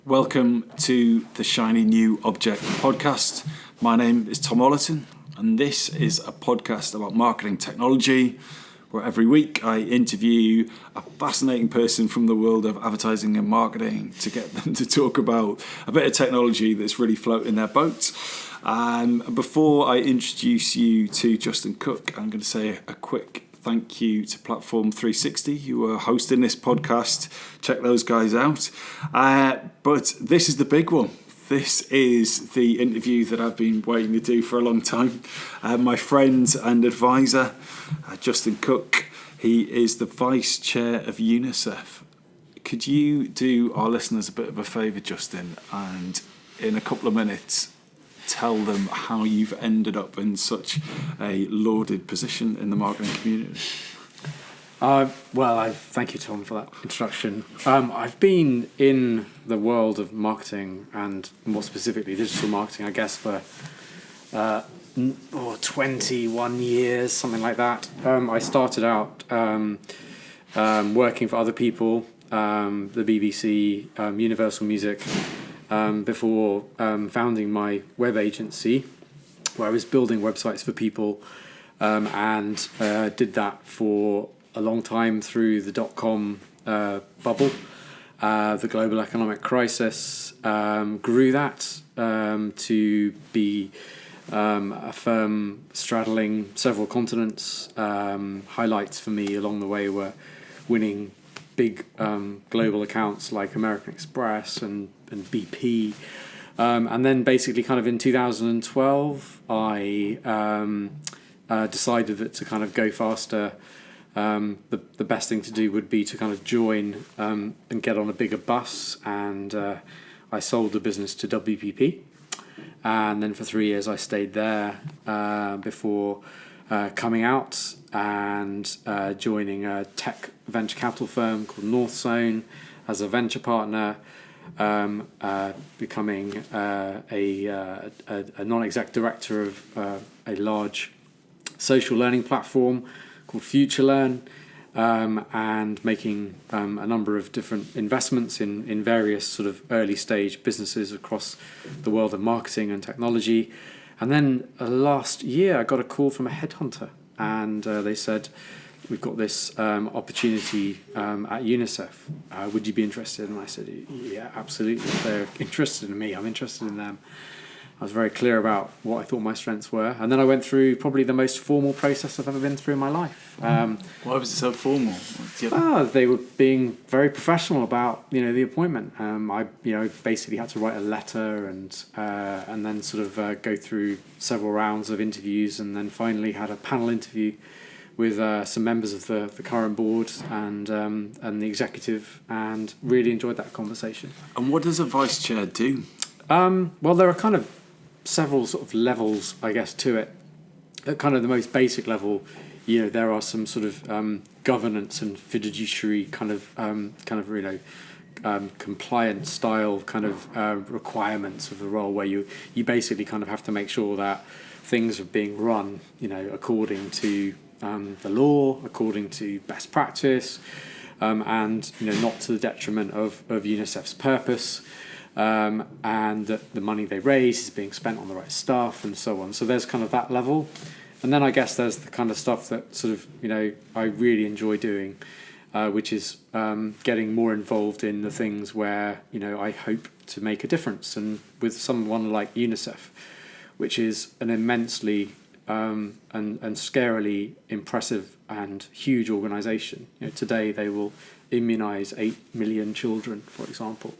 Welcome to the Shiny New Object podcast. My name is Tom Ollerton, and this is a podcast about marketing technology, where every week I interview a fascinating person from the world of advertising and marketing to get them to talk about a bit of technology that's really floating their boat. Before I introduce you to Justin Cooke, I'm going to say a quick thank you to Platform 360 who are hosting this podcast. Check those guys out. But this is the big one. This is the interview that I've been waiting to do for a long time. My friend and advisor, Justin Cooke, he is the Vice Chair of UNICEF. Could you do our listeners a bit of a favour, Justin, and in a couple of minutes tell them how you've ended up in such a lauded position in the marketing community? I thank you, Tom, for that introduction. I've been in the world of marketing, and more specifically digital marketing, I guess, for 21 years, something like that. I started out working for other people, the BBC, Universal Music, before founding my web agency, where I was building websites for people, and did that for a long time through the dot-com bubble, the global economic crisis, grew that to be a firm straddling several continents. Highlights for me along the way were winning big global accounts like American Express and BP. And then basically kind of in 2012, I decided that to kind of go faster, the best thing to do would be to kind of join and get on a bigger bus. And I sold the business to WPP. And then for 3 years I stayed there before coming out and joining a tech venture capital firm called North Zone as a venture partner, becoming a non-exec director of a large social learning platform called FutureLearn, and making a number of different investments in various sort of early stage businesses across the world of marketing and technology. And then last year I got a call from a headhunter, and they said, we've got this opportunity at UNICEF. Would you be interested? And I said, yeah, absolutely. If they're interested in me, I'm interested in them. I was very clear about what I thought my strengths were. And then I went through probably the most formal process I've ever been through in my life. Why was it so formal? They were being very professional about, the appointment. I basically had to write a letter and then sort of go through several rounds of interviews, and then finally had a panel interview with some members of the current board and the executive, and really enjoyed that conversation. And what does a vice chair do? Well, there are kind of several sort of levels, I guess, to it. At kind of the most basic level, there are some sort of governance and fiduciary kind of compliance style kind of requirements of the role, where you basically kind of have to make sure that things are being run, according to the law, according to best practice, and not to the detriment of UNICEF's purpose. And that the money they raise is being spent on the right stuff and so on. So there's kind of that level. And then I guess there's the kind of stuff that sort of, I really enjoy doing, which is getting more involved in the things where, I hope to make a difference. And with someone like UNICEF, which is an immensely and scarily impressive and huge organisation. Today they will immunise 8 million children, for example.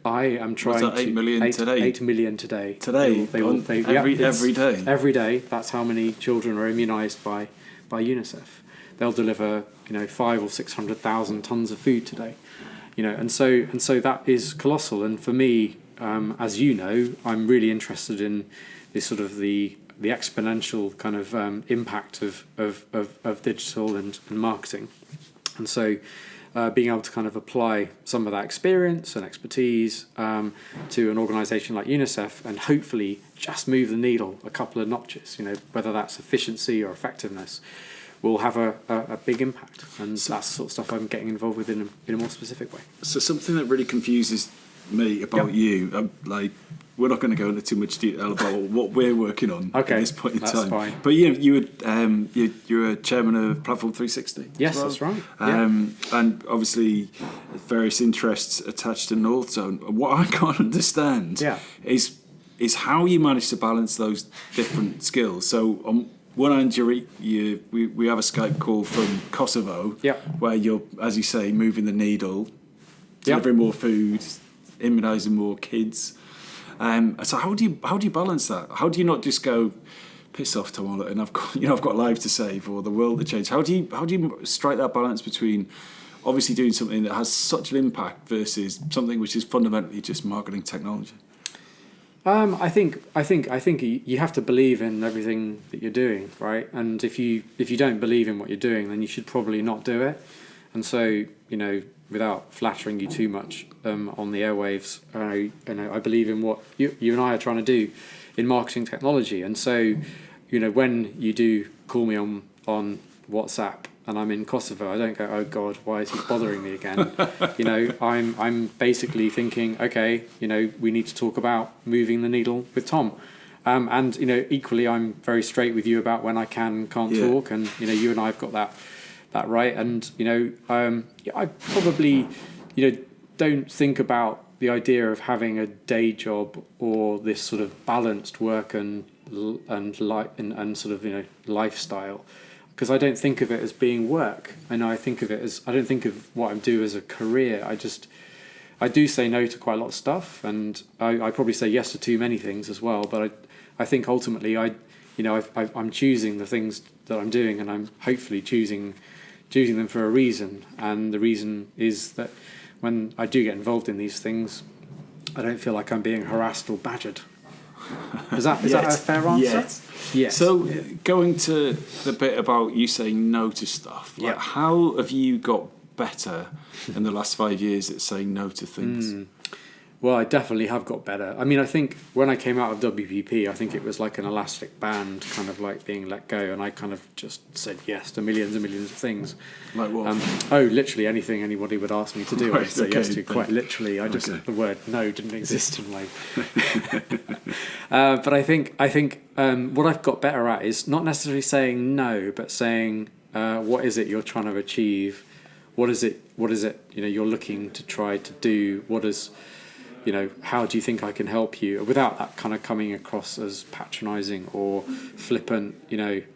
I am trying to... What's that, 8 million today? 8 million today. Today? Every day? Every day. That's how many children are immunised by UNICEF. They'll deliver, 500,000 or 600,000 tonnes of food today. And so that is colossal. And for me, as you know, I'm really interested in this sort of the exponential kind of impact of digital and marketing. And so being able to kind of apply some of that experience and expertise to an organisation like UNICEF, and hopefully just move the needle a couple of notches, whether that's efficiency or effectiveness, will have a big impact. And that's the sort of stuff I'm getting involved with in a more specific way. So something that really confuses me about you. Like, we're not going to go into too much detail about what we're working on at this point in that's time. Fine. But you're a chairman of Platform 360. Yes, that's right. Yeah. And obviously, various interests attached to North Zone. What I can't understand is how you manage to balance those different skills. So on one hand, we have a Skype call from Kosovo, where you're, as you say, moving the needle, delivering more food, immunising more kids. So how do you balance that? How do you not just go, piss off, Tom Ollerton, I've got lives to save or the world to change? How do you strike that balance between obviously doing something that has such an impact versus something which is fundamentally just marketing technology? I think you have to believe in everything that you're doing, right? And if you don't believe in what you're doing, then you should probably not do it. And so, without flattering you too much on the airwaves, I believe in what you and I are trying to do in marketing technology. And so, when you do call me on WhatsApp and I'm in Kosovo, I don't go, oh God, why is he bothering me again? I'm basically thinking, okay, we need to talk about moving the needle with Tom. And equally, I'm very straight with you about when I can't talk, and you and I have got that right. And I probably don't think about the idea of having a day job or this sort of balanced work and sort of lifestyle, because I don't think of it as being work, and I don't think of what I do as a career. I do say no to quite a lot of stuff, and I probably say yes to too many things as well. But I think ultimately I'm choosing the things that I'm doing, and I'm hopefully choosing them for a reason. And the reason is that when I do get involved in these things, I don't feel like I'm being harassed or badgered. Is that a fair answer? Yes. So going to the bit about you saying no to stuff, how have you got better in the last 5 years at saying no to things? Well, I definitely have got better. I mean, I think when I came out of WPP, I think it was like an elastic band, kind of like being let go, and I kind of just said yes to millions and millions of things. Like what? Literally anything anybody would ask me to do, I'd say yes to. Quite literally, the word no didn't exist in my. But I think what I've got better at is not necessarily saying no, but saying what is it you're trying to achieve? What is it? You're looking to try to do? How do you think I can help you, without that kind of coming across as patronising or flippant,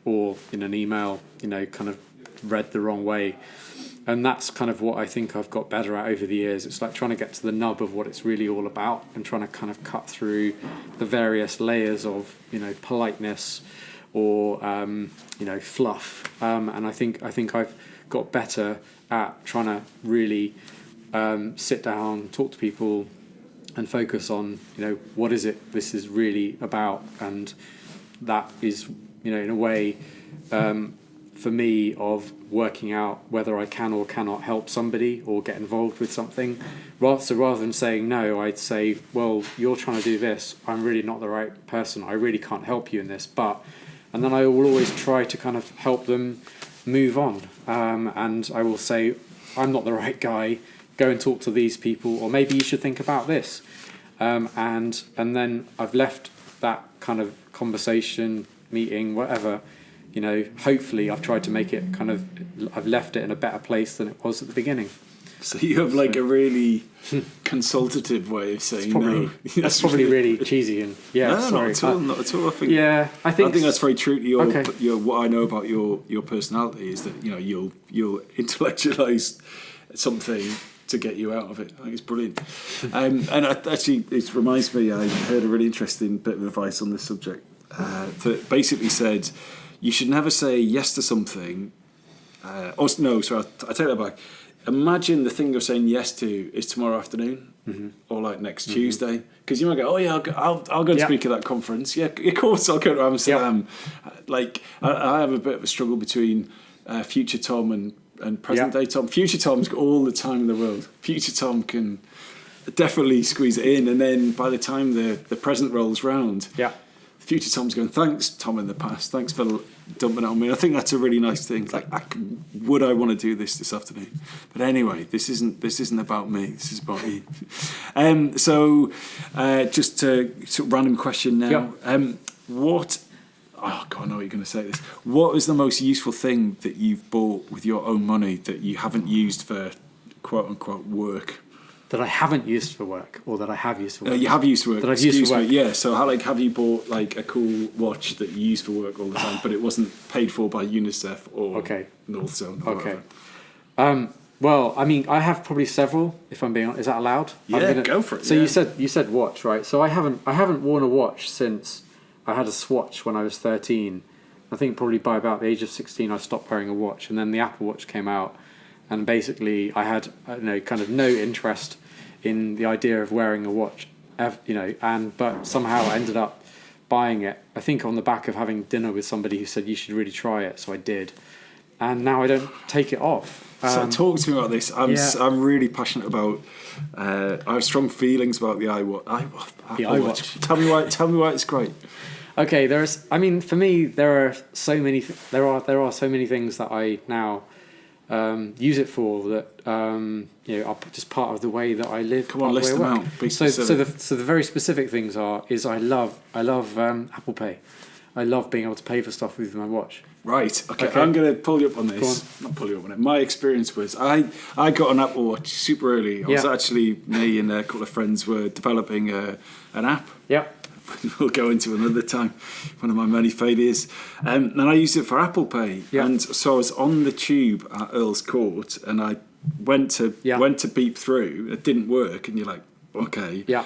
or in an email, kind of read the wrong way. And that's kind of what I think I've got better at over the years. It's like trying to get to the nub of what it's really all about, and trying to kind of cut through the various layers of, politeness or, fluff. And I think I've got better at trying to really sit down, talk to people, and focus on, what is it this is really about. And that is, in a way, for me, of working out whether I can or cannot help somebody or get involved with something. So rather than saying no, I'd say, well, you're trying to do this, I'm really not the right person, I really can't help you in this, and then I will always try to kind of help them move on. And I will say, I'm not the right guy, go and talk to these people, or maybe you should think about this. And then I've left that kind of conversation, meeting, whatever, hopefully I've tried to make it I've left it in a better place than it was at the beginning. So you have a really consultative way of saying no. That's probably really cheesy and not at all. I think that's very true to your what I know about your personality is that you'll intellectualise something to get you out of it. I think it's brilliant. It reminds me, I heard a really interesting bit of advice on this subject that basically said you should never say yes to something. I take that back. Imagine the thing you're saying yes to is tomorrow afternoon, or like next Tuesday, because you might go, I'll go and speak at that conference. Yeah, of course I'll go to Amsterdam. Like I have a bit of a struggle between future Tom and present day Tom. Future Tom's got all the time in the world. Future Tom can definitely squeeze it in, and then by the time the present rolls round, future Tom's going, thanks, Tom, in the past. Thanks for dumping it on me. I think that's a really nice thing. Like, would I want to do this afternoon? But anyway, this isn't about me. This is about you. Just a sort of random question now. What? Oh God, I know what you're going to say this. What is the most useful thing that you've bought with your own money that you haven't used for quote unquote work? That I haven't used for work, or that I have used for work? You have used for work. That I've used for work. Yeah. So have you bought like a cool watch that you use for work all the time, but it wasn't paid for by UNICEF or North Zone? Or whatever? Well, I mean, I have probably several. If I'm being honest, is that allowed? Yeah, go for it. So you said watch, right? So I haven't worn a watch since I had a Swatch when I was 13. I think probably by about the age of 16, I stopped wearing a watch, and then the Apple Watch came out. And basically, I had kind of no interest in the idea of wearing a watch, but somehow I ended up buying it. I think on the back of having dinner with somebody who said you should really try it, so I did, and now I don't take it off. So talk to me about this. I'm really passionate about. I have strong feelings about the iWatch. Tell me why it's great. Okay, for me, there are so many things that I now use it for that are just part of the way that I live. Come on, list them out. Be specific. So the very specific things is I love Apple Pay. I love being able to pay for stuff with my watch. Right. Okay. I'm going to pull you up on this. Not pull you up on it. My experience was I got an Apple Watch super early. Me and a couple of friends were developing an app. Yeah. We'll go into another time, one of my many failures. And I used it for Apple Pay. Yeah. And so I was on the tube at Earl's Court and I went to beep through. It didn't work. And you're like, okay. Yeah.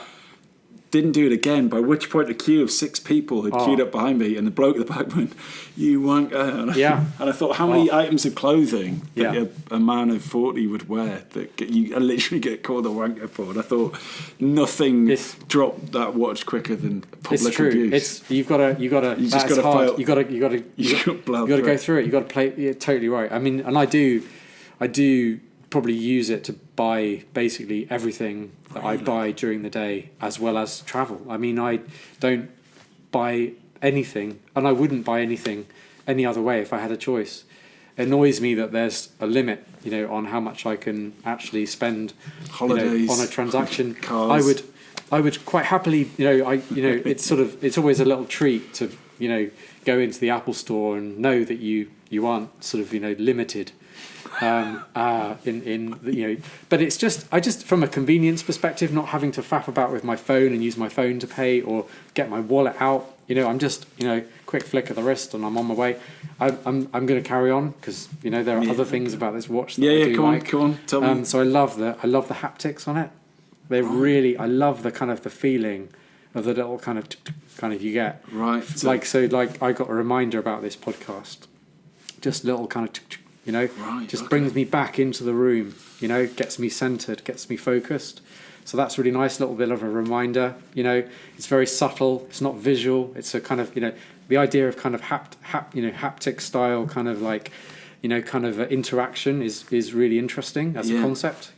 Didn't do it again, by which point a queue of 6 people had queued up behind me and the bloke at the back went, you wanker. And I thought, how many items of clothing that a man of 40 would wear that you literally get called a wanker for? And I thought, nothing dropped that watch quicker than public abuse. You've got to go through it. You've got to play. You're totally right. I mean, and I do probably use it to buy basically everything that I buy during the day, as well as travel. I mean, I don't buy anything, and I wouldn't buy anything any other way if I had a choice. It annoys me that there's a limit, on how much I can actually spend holidays on a transaction. Cars. I would quite happily, it's always a little treat to, go into the Apple store and know that you aren't sort of, limited. But it's just from a convenience perspective, not having to faff about with my phone and use my phone to pay or get my wallet out. I'm just quick flick of the wrist and I'm on my way. I'm going to carry on because there are other things about this watch that I do like. Come on, tell me. So I love the haptics on it. I love the kind of the feeling of the little kind of you get. Right. Like I got a reminder about this podcast. Just little kind of brings me back into the room, gets me centered, gets me focused. So that's really nice, little bit of a reminder. It's very subtle, it's not visual. It's a kind of, the idea of kind of haptic style kind of like, kind of interaction is really interesting as a concept,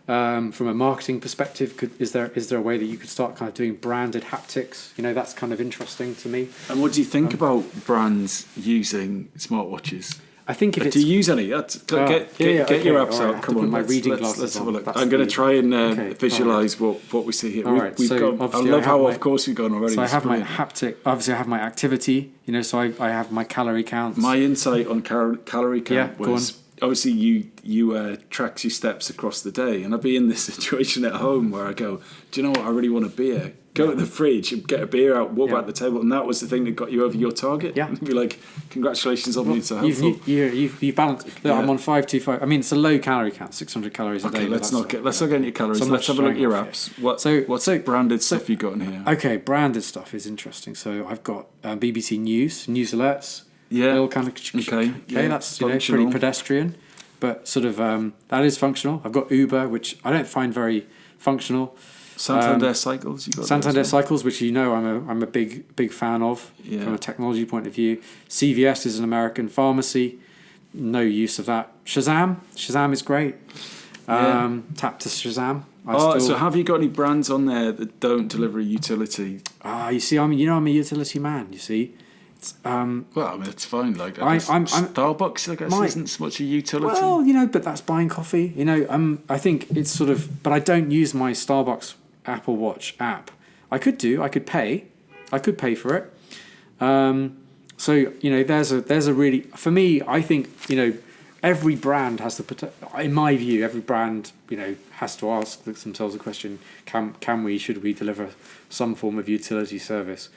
From a marketing perspective, is there a way that you could start kind of doing branded haptics? That's kind of interesting to me. And what do you think about brands using smartwatches? I think if do you use any? Get your apps out. Come on, my reading glasses. Let's have a look. I'm going to try and visualize what we see here. I love how of course we've gone already. So I have my haptic. Obviously, I have my activity. So I have my calorie counts. My insight on calorie count was obviously you track your steps across the day, and I'd be in this situation at home where I go, do you know what? I really want a beer. Go to the fridge and get a beer out, walk back to the table, and that was the thing that got you over your target. Yeah, and be like, congratulations on being so helpful. You've balanced. Look, I'm on 525. I mean, it's a low calorie count, 600 calories a day. Let's not get into your calories. Let's have a look at your apps. What's branded stuff you got in here? Okay, branded stuff is interesting. So I've got BBC News alerts. Yeah. Little kind of that's pretty pedestrian, but sort of that is functional. I've got Uber, which I don't find very functional. Santander Cycles, you got Santander Cycles, which I'm a big fan of from a technology point of view. CVS is an American pharmacy, no use of that. Shazam is great. Tap to Shazam. So have you got any brands on there that don't deliver a utility? You see, I'm a utility man. You see, it's, well, I mean, it's fine. Like, I'm Starbucks, I guess, isn't so much a utility. Well, but that's buying coffee. I think it's sort of, but I don't use my Starbucks Apple Watch app. I could pay for it. So there's a really, for me, I think every brand has in my view, every brand has to ask themselves a question: should we deliver some form of utility service?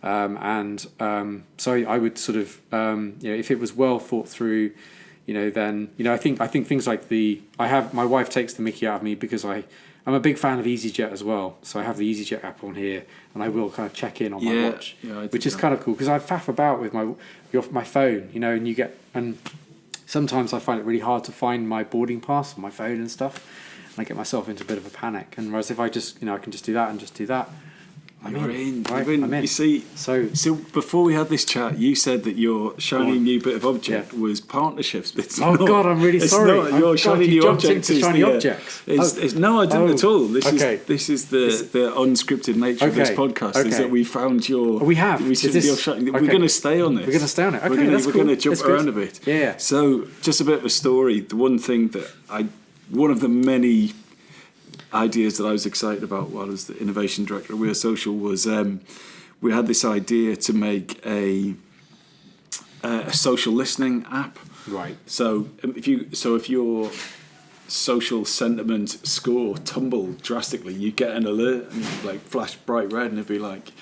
So I would sort of if it was well thought through, then I think things like my wife takes the mickey out of me because I'm a big fan of EasyJet as well, so I have the EasyJet app on here, and I will kind of check in on my watch, which is kind of cool because I faff about with my phone, and sometimes I find it really hard to find my boarding pass on my phone and stuff, and I get myself into a bit of a panic. And whereas if I just I can just do that and just do that. I'm in. You see, so before we had this chat, you said that your shiny new bit of object was partnerships. God, I'm really sorry. Your shiny new object is shiny objects. No, I didn't at all. This is the unscripted nature of this podcast. Is that we found your. We have. We're going to stay on this. We're going to stay on it. Okay, we're going to jump around a bit. Yeah. So just a bit of a story. The one thing that one of the many ideas that I was excited about while I was the innovation director of We Are Social was we had this idea to make a social listening app. Right. So if your social sentiment score tumbled drastically, you get an alert and like flash bright red, and it'd be like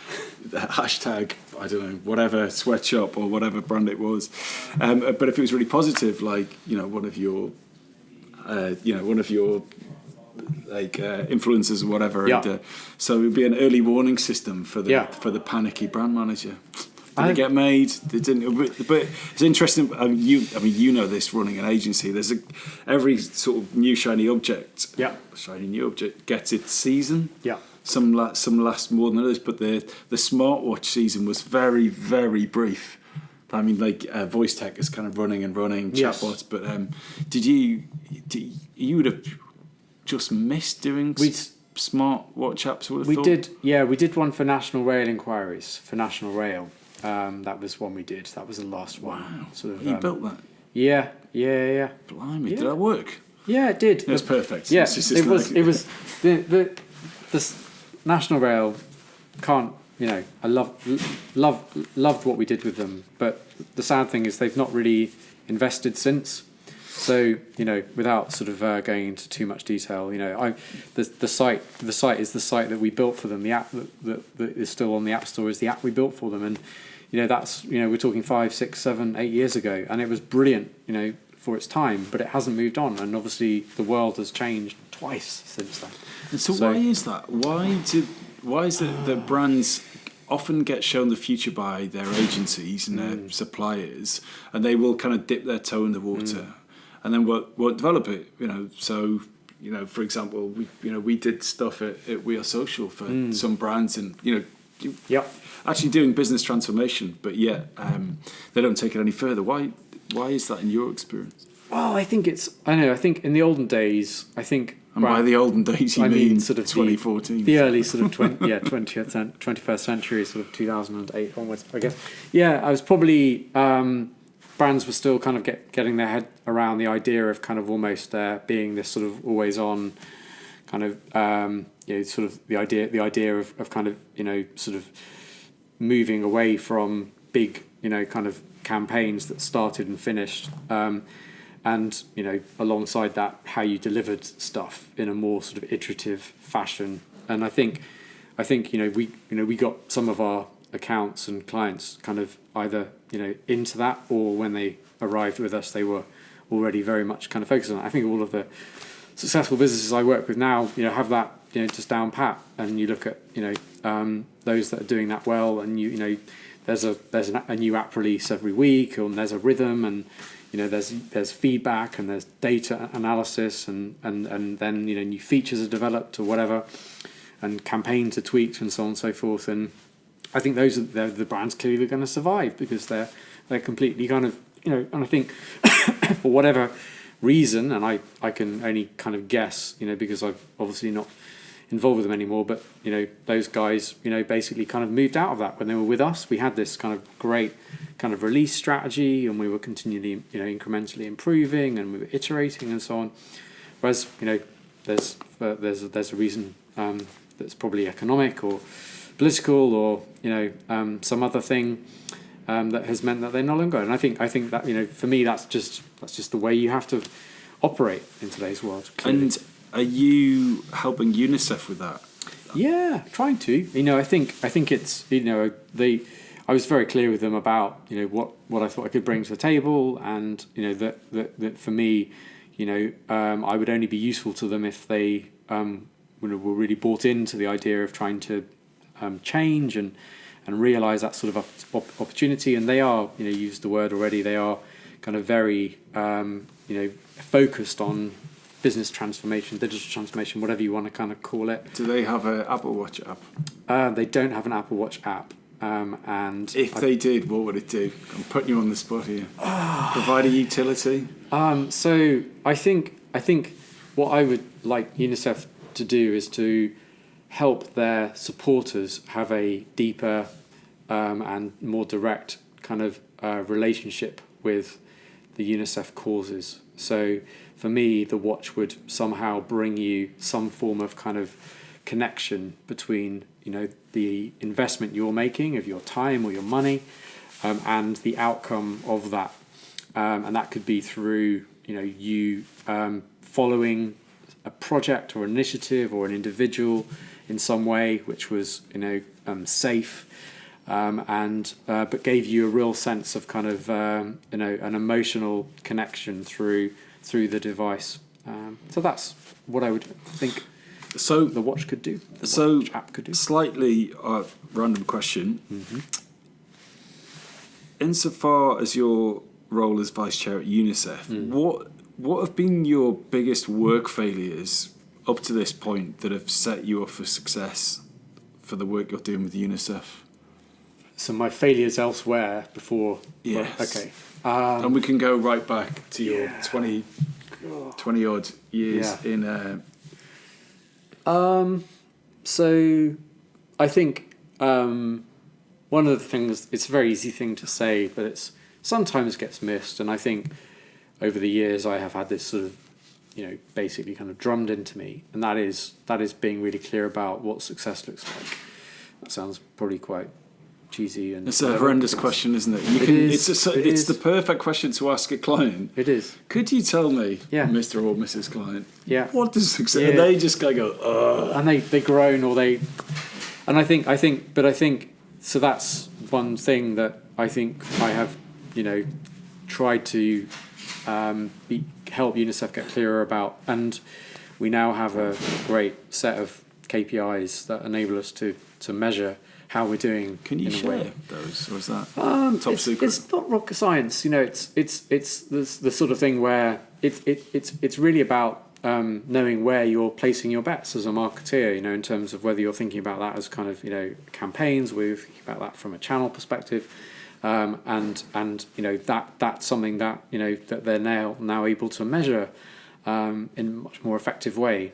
the hashtag, I don't know, whatever sweatshop or whatever brand it was. But if it was really positive, like one of your influencers or whatever. Yeah. And, so it would be an early warning system for the panicky brand manager. Did it get made? They didn't. But it's interesting. You know this running an agency. There's every sort of new shiny object. Yeah. Shiny new object gets its season. Yeah. Some last more than others. But the smartwatch season was very, very brief. I mean, voice tech is kind of running, yes. chatbots. But you would have just missed doing smartwatch apps? We did one for National Rail inquiries for National Rail. That was one we did. That was the last one. Wow! Sort of, you built that? Yeah. Blimey! Yeah. Did that work? Yeah, it did. It was perfect. Yeah, it was. The National Rail can't. I loved what we did with them, but the sad thing is they've not really invested since. So without sort of going into too much detail, the site is the site that we built for them. The app that is still on the App Store is the app we built for them, and that's we're talking 5, 6, 7, 8 years ago, and it was brilliant, for its time, but it hasn't moved on, and obviously the world has changed twice since then. And so why is that? Why is it that brands often get shown the future by their agencies and their suppliers, and they will kind of dip their toe in the water? And then won't develop it, So, for example, we did stuff at We Are Social for some brands, and actually doing business transformation, but yet they don't take it any further. Why is that in your experience? Well, I think in the olden days, and by the olden days, you mean sort of 2014, the early sort of 21st century, sort of 2008 onwards, I guess. Yeah, I was probably. Brands were still kind of getting their head around the idea of kind of almost being this sort of always on kind of sort of the idea of kind of sort of moving away from big kind of campaigns that started and finished, and alongside that how you delivered stuff in a more sort of iterative fashion. And I think we got some of our accounts and clients kind of either into that, or when they arrived with us they were already very much kind of focused on it. I think all of the successful businesses I work with now have that just down pat, and you look at those that are doing that well, and there's a new app release every week, and there's a rhythm, and there's feedback, and there's data analysis, and then new features are developed or whatever, and campaigns are tweaked and so on and so forth. And I think they're the brands clearly going to survive because they're completely kind of and I think for whatever reason, and I can only kind of guess, because I've obviously not involved with them anymore, but those guys basically kind of moved out of that when they were with us. We had this kind of great kind of release strategy, and we were continually incrementally improving, and we were iterating and so on. Whereas there's a reason that's probably economic or political or some other thing that has meant that they're no longer. And I think that for me that's just the way you have to operate in today's world. Clearly. And are you helping UNICEF with that? Yeah, trying to. I think it's I was very clear with them about what I thought I could bring to the table, and that for me, I would only be useful to them if they were really bought into the idea of trying to change and realise that sort of opportunity. And they are, you used the word already, they are kind of very focused on business transformation, digital transformation, whatever you want to kind of call it. Do they have an Apple Watch app? They don't have an Apple Watch app. And if they did, what would it do? I'm putting you on the spot here. Provide a utility? So I think what I would like UNICEF to do is to help their supporters have a deeper and more direct kind of relationship with the UNICEF causes. So for me, the watch would somehow bring you some form of kind of connection between the investment you're making of your time or your money and the outcome of that, and that could be through you following a project or initiative or an individual in some way which was safe, but gave you a real sense of kind of an emotional connection through the device. So that's what I would think. So the watch could do. The watch app could do. Slightly random question. Mm-hmm. Insofar as your role as vice chair at UNICEF, what have been your biggest work failures up to this point that have set you up for success for the work you're doing with UNICEF? So my failures elsewhere before. Yes. Okay. And we can go right back to your 20 odd years in. So I think one of the things, it's a very easy thing to say, but it's sometimes gets missed. And I think over the years I have had this sort of, basically kind of drummed into me, and that is being really clear about what success looks like. That sounds probably quite cheesy, and it's a horrendous question, isn't it? It's the perfect question to ask a client. It is. Could you tell me, Mr. or Mrs. Client, what does success? Yeah. And they just go, ugh. And they groan, or they, and I think so. That's one thing that I think I have, tried to help UNICEF get clearer about, and we now have a great set of KPIs that enable us to measure how we're doing. Can you share those, or is that top secret? It's not rocket science, It's the sort of thing where it's really about knowing where you're placing your bets as a marketeer. In terms of whether you're thinking about that as kind of campaigns, we're thinking about that from a channel perspective, and that's something that that they're now able to measure in a much more effective way.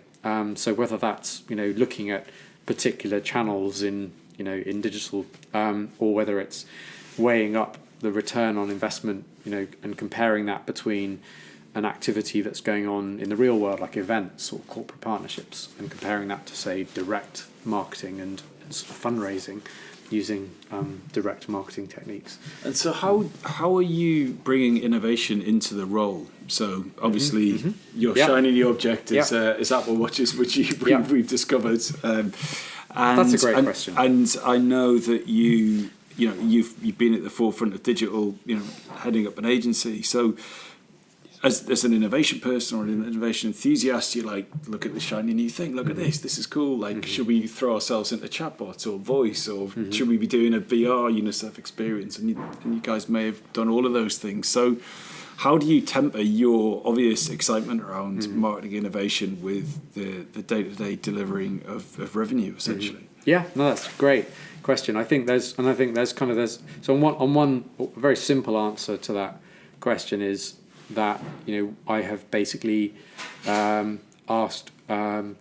So whether that's looking at particular channels in digital, or whether it's weighing up the return on investment, and comparing that between an activity that's going on in the real world, like events or corporate partnerships, and comparing that to, say, direct marketing and sort of fundraising using direct marketing techniques. And so how are you bringing innovation into the role? So obviously your shiny new object is Apple Watches, which we've discovered. And that's a great question. And I know that you've been at the forefront of digital, heading up an agency. So as an innovation person or an innovation enthusiast, you're like, look at the shiny new thing. Look at this is cool. Like, should we throw ourselves into chatbots or voice, or should we be doing a VR UNICEF experience? And you guys may have done all of those things. So how do you temper your obvious excitement around marketing innovation with the day-to-day delivering of revenue, essentially? Yeah, no, that's a great question. I think there's so on one very simple answer to that question is that I have basically asked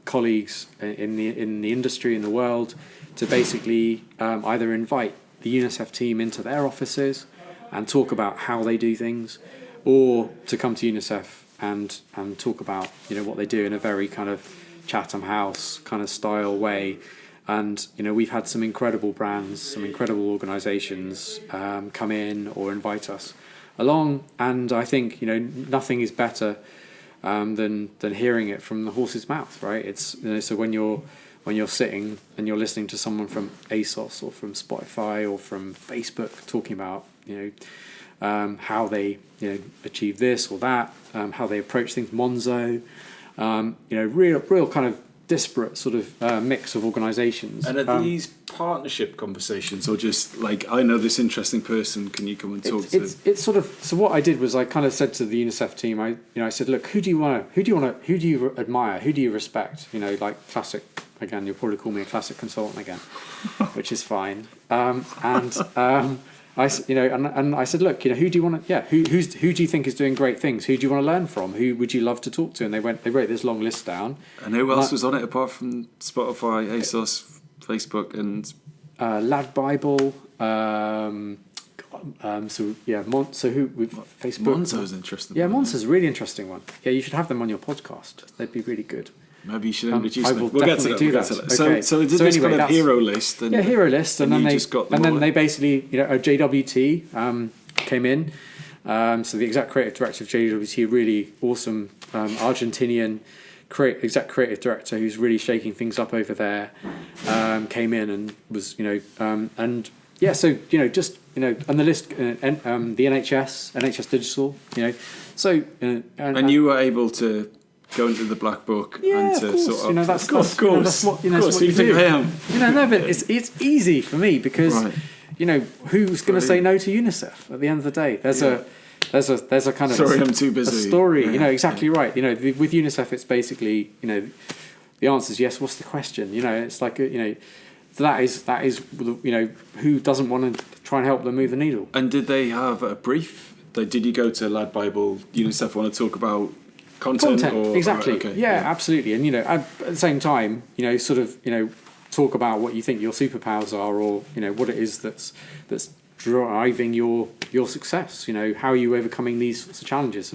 colleagues in the industry in the world to basically either invite the UNICEF team into their offices and talk about how they do things, or to come to UNICEF and talk about what they do in a very kind of Chatham House kind of style way. And we've had some incredible brands, some incredible organisations come in or invite us along, and I think nothing is better than hearing it from the horse's mouth, right? It's so when you're sitting and you're listening to someone from ASOS or from Spotify or from Facebook talking about how they achieve this or that, how they approach things, Monzo, real kind of disparate sort of mix of organisations. And are these partnership conversations, or just like, I know this interesting person, can you come and talk to? It's sort of, so what I did was I kind of said to the UNICEF team, I said, look, who do you admire, who do you respect? Like classic. Again, you'll probably call me a classic consultant again, which is fine. I said, look, who do you want to? Yeah, who do you think is doing great things? Who do you want to learn from? Who would you love to talk to? And they wrote this long list down. And who else was on it apart from Spotify, ASOS, Facebook, and Lad Bible? Facebook. Monzo's interesting. Yeah, Monzo's a really interesting one. Yeah, you should have them on your podcast. They'd be really good. Maybe you should introduce them. We'll get to that. Okay. So did this anyway, kind of hero list? And, hero list, and then they basically, JWT came in. So the exec creative director of JWT, really awesome Argentinian exec creative director who's really shaking things up over there, came in and was, and the list, and the NHS Digital, so and you were able to go into the black book and to sort of, that's what you do. But it's easy for me because who's going to say no to UNICEF at the end of the day? There's a kind of I'm too busy. A story. Exactly right. With UNICEF, it's basically the answer is yes. What's the question? It's like that is who doesn't want to try and help them move the needle? And did they have a brief? Did you go to Lad Bible? UNICEF want to talk about content or, exactly. Okay. Yeah, absolutely. And at the same time, talk about what you think your superpowers are, or what it is that's driving your success. How are you overcoming these sorts of challenges?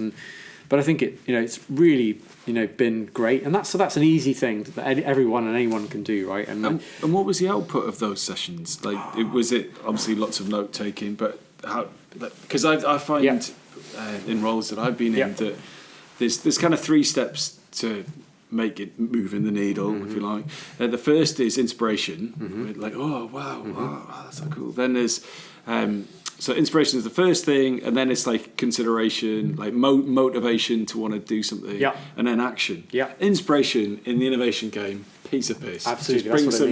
But I think it's really been great, and that's an easy thing that everyone and anyone can do, right? And what was the output of those sessions? Was it obviously lots of note taking, but how? Because I find in roles that I've been in that there's kind of 3 steps to make it move in the needle, if you like. The first is inspiration, like, oh wow, that's so cool. Then there's so inspiration is the first thing, and then it's like consideration, like motivation to want to do something, and then action. Inspiration in the innovation game, piece of piss. Absolutely, just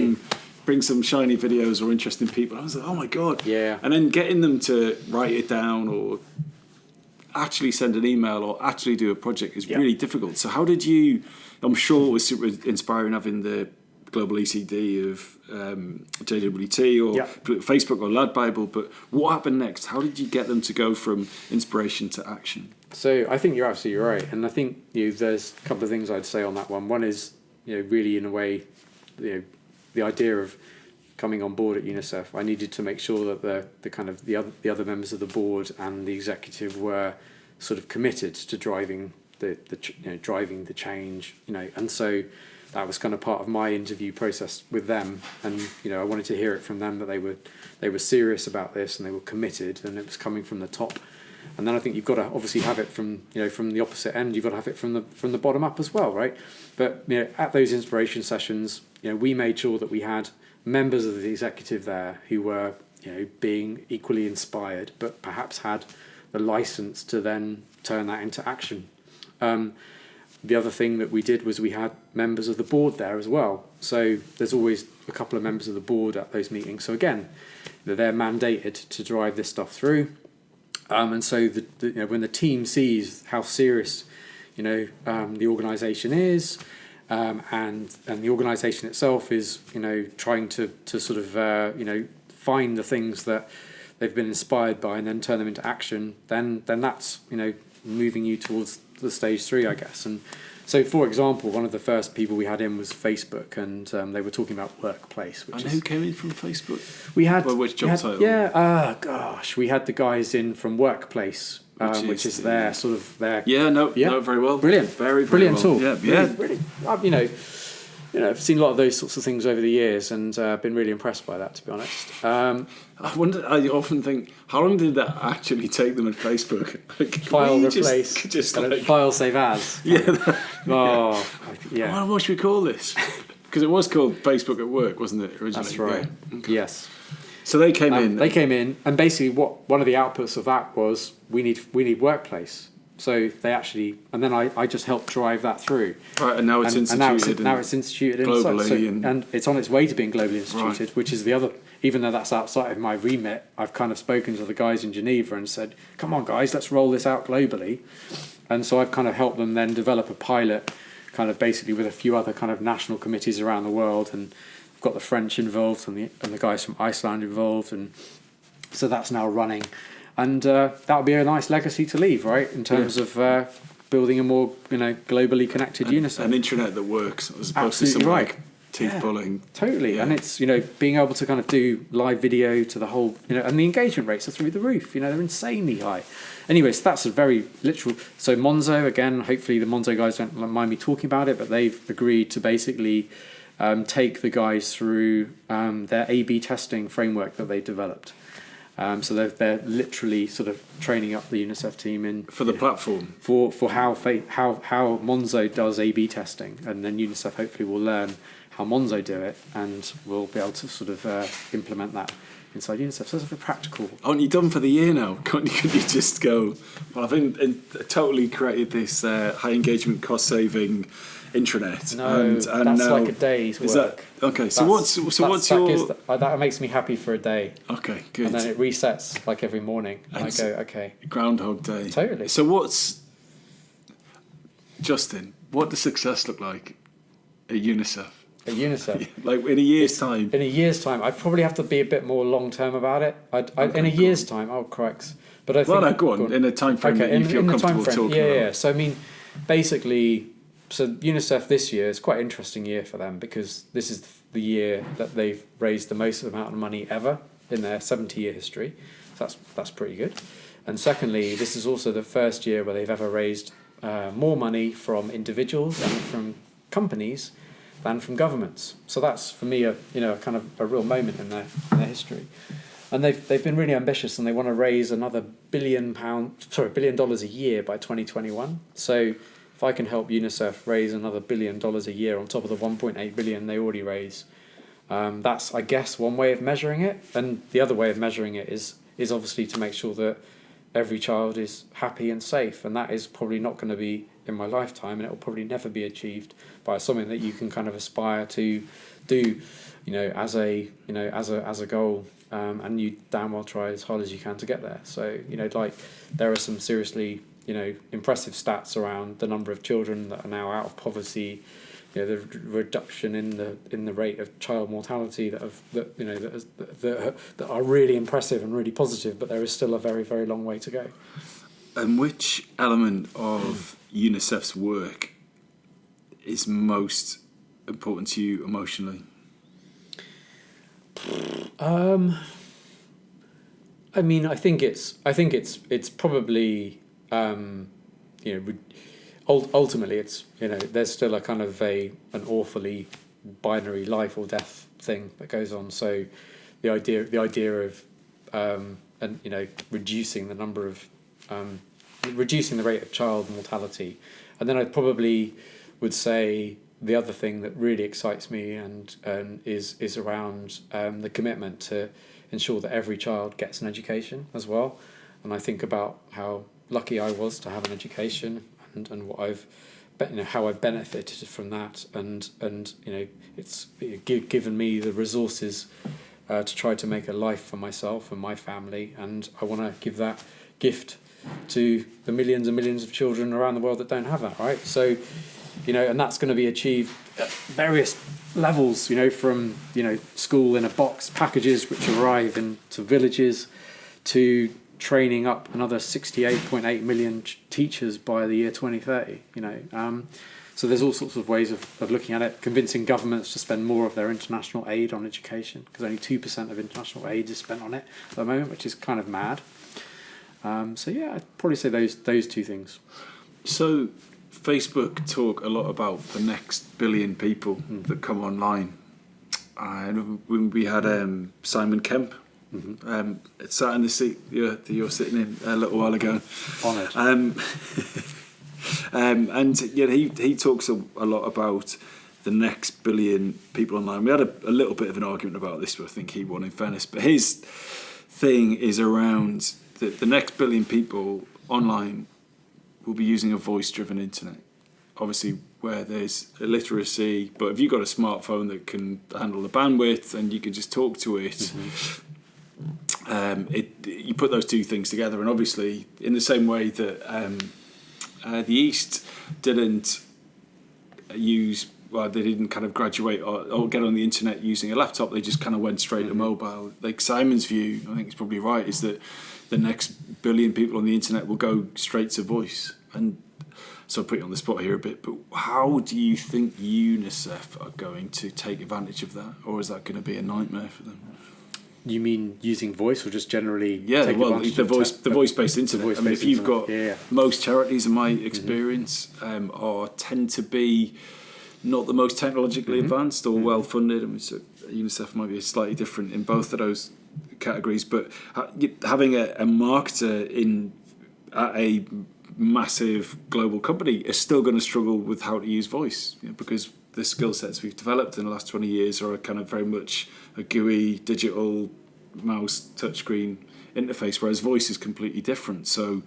bring some shiny videos or interesting people. I was like, oh my god, and then getting them to write it down or actually send an email or actually do a project is really difficult. So how did you? I'm sure it was super inspiring having the global ECD of JWT or Facebook or Lad Bible, but what happened next? How did you get them to go from inspiration to action? So I think you're absolutely right, and I think there's a couple of things I'd say on that one. One is really in a way the idea of coming on board at UNICEF, I needed to make sure that the other members of the board and the executive were sort of committed to driving driving the change, and so that was kind of part of my interview process with them, and I wanted to hear it from them that they were serious about this and they were committed, and it was coming from the top. And then I think you've got to obviously have it from from the opposite end. You've got to have it from the bottom up as well, right? But at those inspiration sessions, we made sure that we had members of the executive there who were being equally inspired, but perhaps had the license to then turn that into action. The other thing that we did was we had members of the board there as well. So there's always a couple of members of the board at those meetings. So again, they're mandated to drive this stuff through. And so when the team sees how serious the organisation is, and the organisation itself is trying to sort of find the things that they've been inspired by and then turn them into action, then that's moving you towards the stage 3, I guess. And so, for example, one of the first people we had in was Facebook, and they were talking about workplace. And who came in from Facebook? We had... Well, which job title? Yeah, we had the guys in from Workplace, which is their sort of their... Yeah, know very well. Brilliant. Very brilliant well. tool. Yeah. Really, I've seen a lot of those sorts of things over the years, and been really impressed by that, to be honest. I often think, how long did that actually take them at Facebook? File replace, file save as. Yeah. What should we call this? Because it was called Facebook at Work, wasn't it, originally? That's right. Yeah. Okay. Yes. So they came in. They came in, and basically one of the outputs of that was we need Workplace. So they actually, and then I just helped drive that through. Right, and now it's instituted. Now it's instituted globally, and it's on its way to being globally instituted, which is the other. Even though that's outside of my remit, I've kind of spoken to the guys in Geneva and said, "Come on, guys, let's roll this out globally." And so I've kind of helped them then develop a pilot, kind of basically with a few other kind of national committees around the world, and I've got the French involved and the guys from Iceland involved, and so that's now running. And that would be a nice legacy to leave, right? In terms of building a more, globally connected UNICEF. An intranet that works, as opposed to something like teeth pulling. Totally, and it's being able to kind of do live video to the whole, and the engagement rates are through the roof. They're insanely high. Anyway, so that's a very literal. So Monzo, again, hopefully the Monzo guys don't mind me talking about it, but they've agreed to basically take the guys through their A/B testing framework that they developed. So they're literally sort of training up the UNICEF team in for the platform for how Monzo does A/B testing, and then UNICEF hopefully will learn how Monzo do it, and we'll be able to sort of implement that inside UNICEF. So it's very practical. Aren't you done for the year now? Couldn't you just go, well, I've totally created this high engagement, cost saving intranet. No, and that's now, like a day's work. Is that okay? So what's your that makes me happy for a day. Okay, good. And then it resets like every morning, and I go, okay. Groundhog Day. Totally. So what's Justin? What does success look like at UNICEF? At UNICEF, like in a year's time. In a year's time, I'd probably have to be a bit more long term about it. In a year's time, crux. But I think. Go on. In a time frame that you feel comfortable talking about. Yeah. So I mean, basically. So UNICEF this year is quite an interesting year for them, because this is the year that they've raised the most amount of money ever in their 70-year history. So that's pretty good. And secondly, this is also the first year where they've ever raised more money from individuals and from companies than from governments. So that's for me a kind of a real moment in their history. And they've been really ambitious, and they want to raise another $1 billion a year by 2021. So if I can help UNICEF raise another $1 billion a year on top of the 1.8 billion they already raise, that's, I guess, one way of measuring it. And the other way of measuring it is obviously to make sure that every child is happy and safe. And that is probably not going to be in my lifetime, and it will probably never be achieved by something that you can kind of aspire to do, as a goal. And you damn well try as hard as you can to get there. So, there are some seriously impressive stats around the number of children that are now out of poverty, the reduction in the rate of child mortality that are really impressive and really positive, but there is still a very, very long way to go. And which element of UNICEF's work is most important to you emotionally? I mean, I think it's probably. Ultimately, it's there's still a kind of an awfully binary life or death thing that goes on. So, the idea of reducing the number of reducing the rate of child mortality, and then I probably would say the other thing that really excites me and is around the commitment to ensure that every child gets an education as well. And I think about how lucky I was to have an education, and what how I've benefited from that, and it's given me the resources to try to make a life for myself and my family, and I want to give that gift to the millions and millions of children around the world that don't have that, right? So, and that's going to be achieved at various levels, from school in a box packages which arrive into villages, to training up another 68.8 million teachers by the year 2030. So there's all sorts of ways of looking at it, convincing governments to spend more of their international aid on education, because only 2% of international aid is spent on it at the moment, which is kind of mad. So yeah, I'd probably say those two things. So Facebook talk a lot about the next billion people that come online. And when we had Simon Kemp sat in the seat you're sitting in a little while ago. Honoured. And he talks a lot about the next billion people online. We had a little bit of an argument about this, but I think he won in fairness. But his thing is around the next billion people online will be using a voice-driven internet. Obviously, where there's illiteracy, but if you've got a smartphone that can handle the bandwidth and you can just talk to it, you put those two things together, and obviously, in the same way that the East didn't they didn't kind of graduate or get on the internet using a laptop, they just kind of went straight to mobile. Like Simon's view, I think it's probably right, is that the next billion people on the internet will go straight to voice. And so I'll put you on the spot here a bit, but how do you think UNICEF are going to take advantage of that? Or is that going to be a nightmare for them? You mean using voice, or just generally? Yeah, well, the voice-based internet. If you've got most charities, in my experience, tend to be not the most technologically advanced or well-funded. I mean, so UNICEF might be slightly different in both of those categories, but having a marketer at a massive global company is still going to struggle with how to use voice, because the skill sets we've developed in the last 20 years are kind of very much a GUI, digital, mouse, touchscreen interface, whereas voice is completely different. So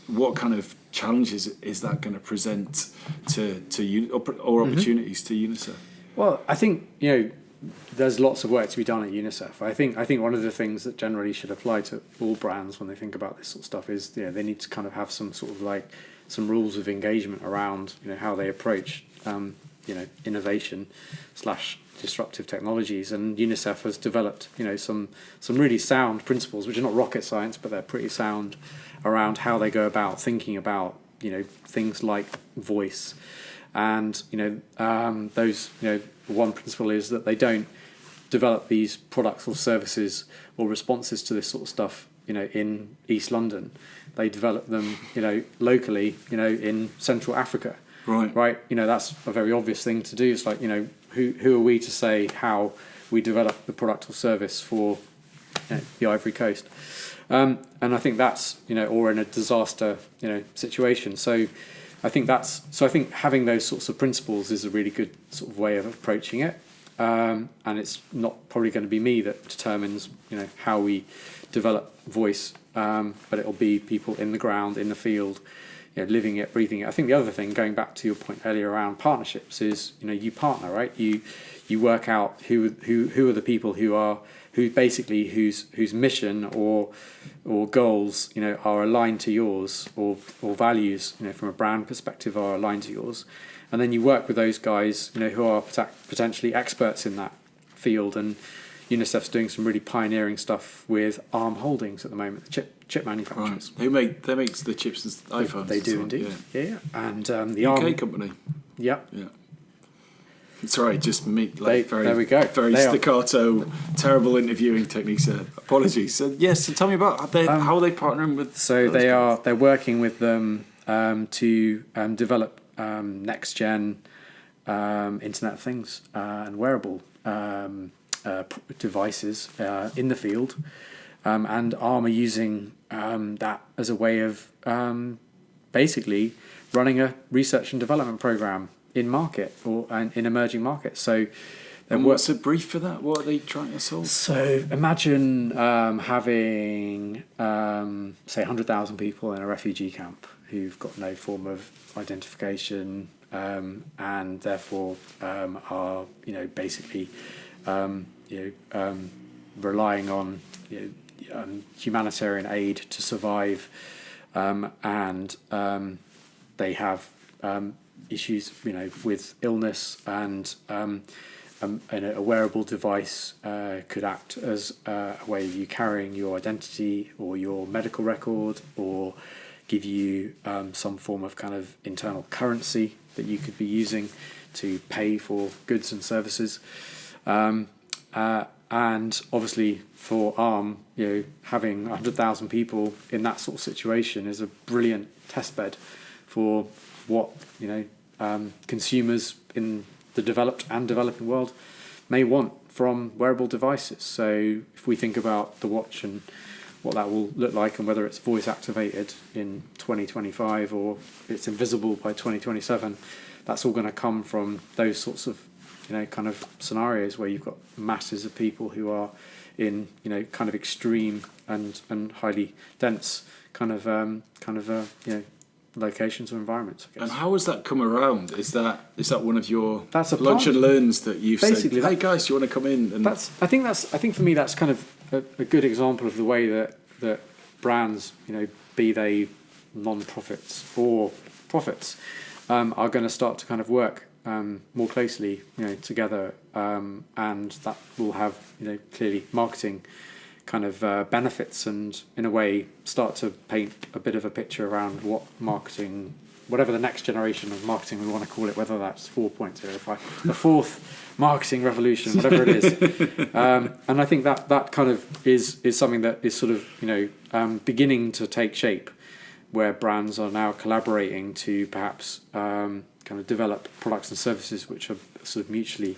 what kind of challenges is that going to present to you, or opportunities to UNICEF? Well, I think, there's lots of work to be done at UNICEF. I think one of the things that generally should apply to all brands when they think about this sort of stuff is, they need to kind of have some sort of like some rules of engagement around, how they approach, innovation / disruptive technologies. And UNICEF has developed, some really sound principles, which are not rocket science, but they're pretty sound, around how they go about thinking about, things like voice. And, those, one principle is that they don't develop these products or services or responses to this sort of stuff, in East London. They develop them, locally, in Central Africa. Right. That's a very obvious thing to do. It's like, who are we to say how we develop the product or service for the Ivory Coast? And I think that's, or in a disaster, situation. So I think having those sorts of principles is a really good sort of way of approaching it. And it's not probably going to be me that determines, how we develop voice, but it'll be people in the ground, in the field, living it, breathing it. I think the other thing, going back to your point earlier around partnerships, is you partner, right? You work out who are the people whose mission or goals are aligned to yours, or values from a brand perspective are aligned to yours, and then you work with those guys who are potentially experts in that field. And UNICEF's doing some really pioneering stuff with ARM Holdings at the moment, the chip manufacturers. Right. They make the chips and iPhones. They do indeed. Yeah. And the UK ARM company. Yeah. Sorry, just me. There we go. Very staccato, terrible interviewing techniques. Apologies. So tell me about how are they partnering with? So they're working with them to develop next gen Internet of Things and wearable devices in the field, and ARM are using that as a way of basically running a research and development program in market or in emerging markets. So, and what's the brief for that? What are they trying to solve? So imagine having say 100,000 people in a refugee camp who've got no form of identification, and therefore are basically relying on humanitarian aid to survive, and they have issues with illness, and a wearable device could act as a way of you carrying your identity or your medical record, or give you some form of kind of internal currency that you could be using to pay for goods and services. And obviously for ARM, having 100,000 people in that sort of situation is a brilliant testbed for what consumers in the developed and developing world may want from wearable devices. So if we think about the watch and what that will look like, and whether it's voice activated in 2025 or it's invisible by 2027, that's all going to come from those sorts of kind of scenarios where you've got masses of people who are in kind of extreme and highly dense kind of locations or environments, I guess. And how has that come around? Is that one of your that's a lunch and learns that you've basically said, hey guys, do you want to come in? And I think for me that's kind of a good example of the way that brands, be they non-profits or profits, are going to start to kind of work more closely, together, and that will have, clearly marketing kind of benefits, and in a way start to paint a bit of a picture around what marketing, whatever the next generation of marketing we want to call it, whether that's 4.0, the fourth marketing revolution, whatever it is. And I think that kind of is something that is sort of, beginning to take shape, where brands are now collaborating to perhaps kind of develop products and services which are sort of mutually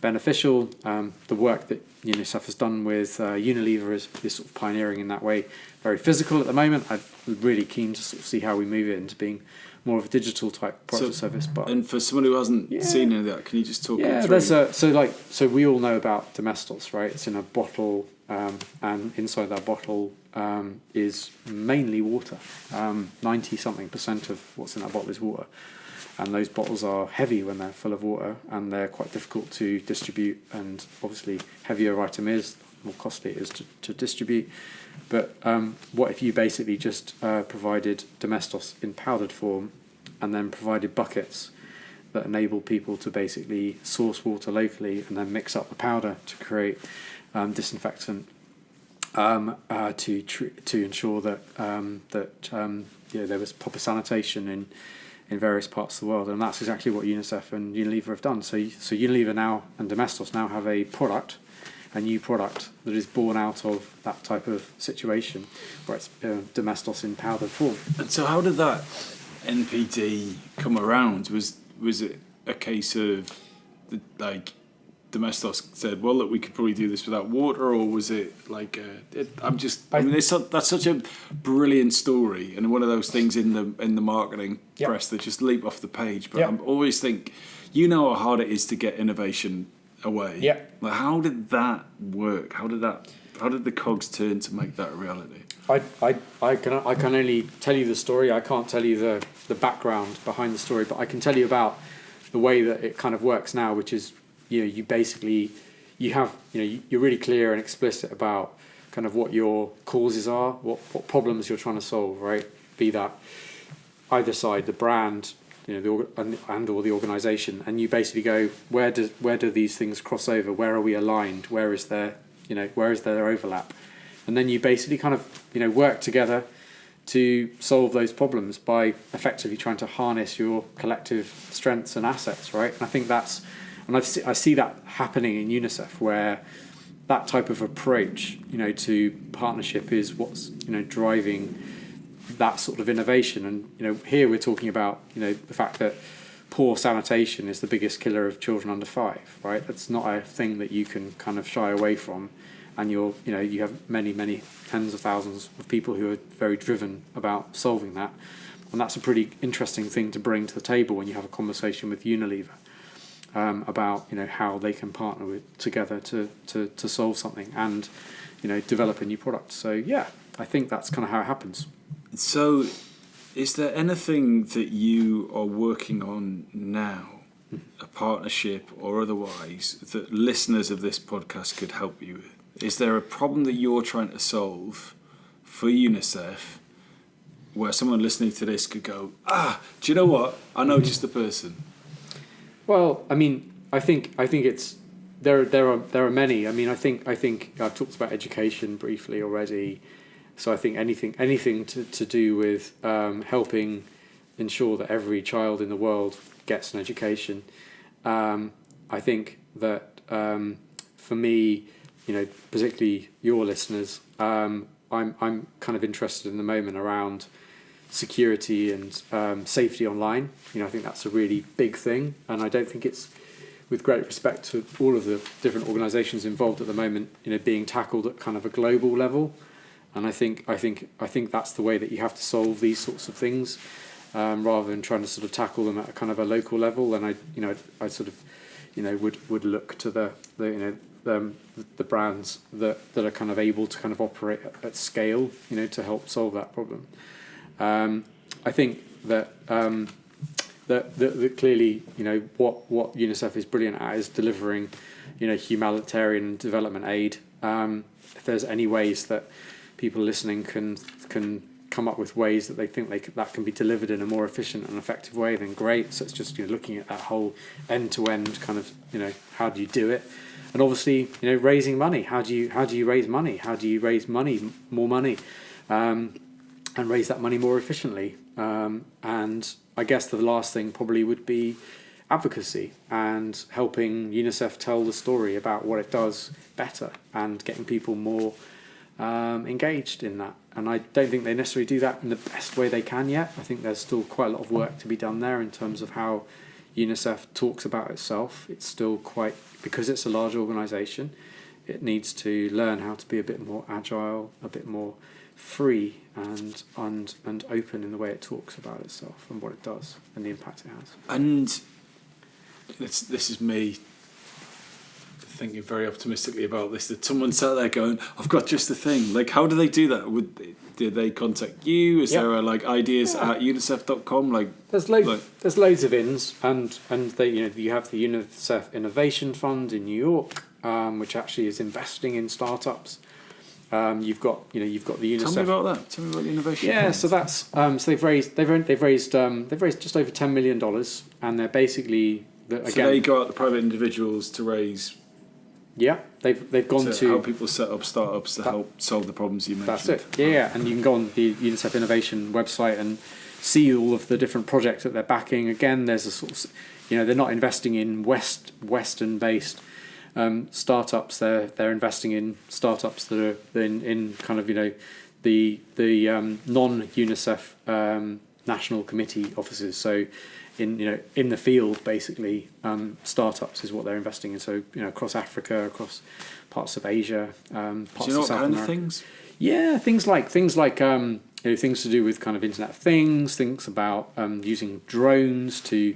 beneficial. The work that UNICEF has done with Unilever is sort of pioneering in that way. Very physical at the moment. I'm really keen to sort of see how we move it into being more of a digital type product or service. But and for someone who hasn't seen any of that, can you just talk? Yeah, through? So we all know about Domestos, right? It's in a bottle, and inside that bottle is mainly water. 90-something% of what's in that bottle is water. And those bottles are heavy when they're full of water, and they're quite difficult to distribute. And obviously, heavier item is, more costly it is to distribute. But what if you basically just provided Domestos in powdered form, and then provided buckets that enable people to basically source water locally and then mix up the powder to create disinfectant to ensure that there was proper sanitation in various parts of the world. And that's exactly what UNICEF and Unilever have done. So Unilever now and Domestos now have a new product that is born out of that type of situation, where it's Domestos in powdered form. And so how did that NPD come around? Was it a case of Domestos said, well, look, we could probably do this without water, or was it like that's such a brilliant story, and one of those things in the marketing press that just leap off the page. But I always think, how hard it is to get innovation away. Yeah. Like, how did that work? How did the cogs turn to make that a reality? I can only tell you the story. I can't tell you the background behind the story, but I can tell you about the way that it kind of works now, which is, you basically, you're really clear and explicit about kind of what your causes are, what problems you're trying to solve, right? Be that either side, the brand, and or the organisation, and you basically go, where do these things cross over? Where are we aligned? Where is there overlap? And then you basically kind of work together to solve those problems by effectively trying to harness your collective strengths and assets, right? And I think I see that happening in UNICEF, where that type of approach, to partnership is what's, driving that sort of innovation. And, here we're talking about, the fact that poor sanitation is the biggest killer of children under 5, right? That's not a thing that you can kind of shy away from. And you have many, many tens of thousands of people who are very driven about solving that. And that's a pretty interesting thing to bring to the table when you have a conversation with Unilever. About how they can partner together to solve something and develop a new product. So I think that's kind of how it happens. So, is there anything that you are working on now, a partnership or otherwise, that listeners of this podcast could help you with? Is there a problem that you're trying to solve for UNICEF, where someone listening to this could go, do you know what? I know just the person. Well, I mean, I think it's there are many. I mean, I think I've talked about education briefly already. So I think anything to do with helping ensure that every child in the world gets an education. I think that for me, particularly your listeners, I'm kind of interested in the moment around security and safety online. I think that's a really big thing, and I don't think it's, with great respect to all of the different organisations involved at the moment, being tackled at kind of a global level. And I think that's the way that you have to solve these sorts of things, rather than trying to sort of tackle them at a kind of a local level. And I sort of, would look to the brands that are kind of able to kind of operate at scale, to help solve that problem. I think that that clearly, what UNICEF is brilliant at is delivering, humanitarian development aid. If there's any ways that people listening can come up with ways that they think that can be delivered in a more efficient and effective way, then great. So it's just looking at that whole end-to-end kind of how do you do it, and obviously raising money. How do you raise money? How do you raise more money, and raise that money more efficiently? And I guess the last thing probably would be advocacy and helping UNICEF tell the story about what it does better and getting people more engaged in that. And I don't think they necessarily do that in the best way they can yet. I think there's still quite a lot of work to be done there in terms of how UNICEF talks about itself. It's still quite, because it's a large organisation, it needs to learn how to be a bit more agile, a bit more free and open in the way it talks about itself and what it does and the impact it has. And this is me thinking very optimistically about this, that someone sat there going, I've got just the thing. Like, how do they do that? Did they contact you? Is there ideas at unicef.com? There's loads of ins, and they, you have the UNICEF Innovation Fund in New York, which actually is investing in startups. You've got the UNICEF. Tell me about that. Tell me about the innovation. Yeah, so that's so they've raised just over $10 million, and they're basically they go out to private individuals to raise. Yeah, they've gone to help people set up startups to help solve the problems you mentioned. That's it. Yeah, and you can go on the UNICEF Innovation website and see all of the different projects that they're backing. Again, there's a sort of, they're not investing in Western-based startups. They're investing in startups that are in kind of the non-UNICEF national committee offices. So in the field, basically, startups is what they're investing in. So across Africa, across parts of Asia, parts of South America. Things? Yeah, things like things to do with kind of Internet of Things. Things about using drones to